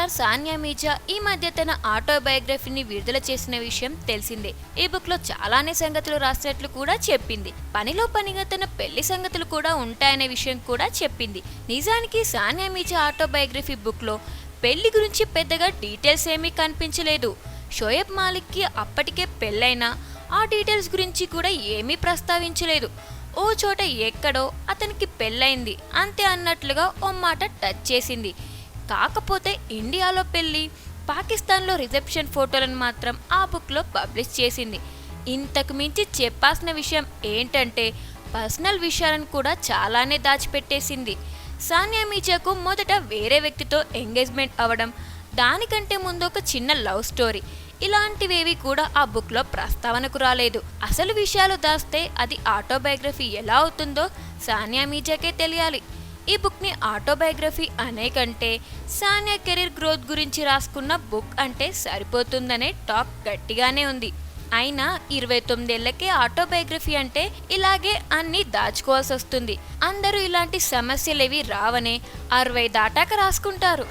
Star Sania Mirza ఈ మధ్య తన ఆటోబయోగ్రఫీని విడుదల చేసిన విషయం తెలిసిందే. ఈ బుక్ లో చాలానే సంగతులు రాసినట్లు కూడా చెప్పింది. పనిలో పనిగా తన పెళ్లి సంగతులు కూడా ఉంటాయనే విషయం కూడా చెప్పింది. నిజానికి సానియా మీర్జా ఆటోబయోగ్రఫీ బుక్ లో పెళ్లి గురించి పెద్దగా డీటెయిల్స్ ఏమీ కనిపించలేదు. షోయబ్ మాలిక్ కి అప్పటికే పెళ్ళైనా ఆ డీటెయిల్స్ గురించి కూడా ఏమీ ప్రస్తావించలేదు. ఓ చోట ఎక్కడో అతనికి పెళ్ళైంది అంతే అన్నట్లుగా ఓ మాట టచ్ చేసింది. కాకపోతే ఇండియాలో పెళ్ళి, పాకిస్తాన్లో రిసెప్షన్ ఫోటోలను మాత్రం ఆ బుక్లో పబ్లిష్ చేసింది. ఇంతకు మించి చెప్పాల్సిన విషయం ఏంటంటే పర్సనల్ విషయాలను కూడా చాలానే దాచిపెట్టేసింది. సానియా మీర్జాకు మొదట వేరే వ్యక్తితో ఎంగేజ్మెంట్ అవ్వడం, దానికంటే ముందు ఒక చిన్న లవ్ స్టోరీ, ఇలాంటివేవి కూడా ఆ బుక్లో ప్రస్తావనకు రాలేదు. అసలు విషయాలు దాస్తే అది ఆటోబయోగ్రఫీ ఎలా అవుతుందో సానియా మీర్జాకే తెలియాలి. ఈ బుక్ని ఆటోబయోగ్రఫీ అనే కంటే సానియా కెరీర్ గ్రోత్ గురించి రాసుకున్న బుక్ అంటే సరిపోతుందనే టాక్ గట్టిగానే ఉంది. అయినా 29 ఏళ్లకే ఆటోబయోగ్రఫీ అంటే ఇలాగే అన్ని దాచుకోవాల్సి వస్తుంది. అందరూ ఇలాంటి సమస్యలేవి రావనే 60 దాటాక రాసుకుంటారు.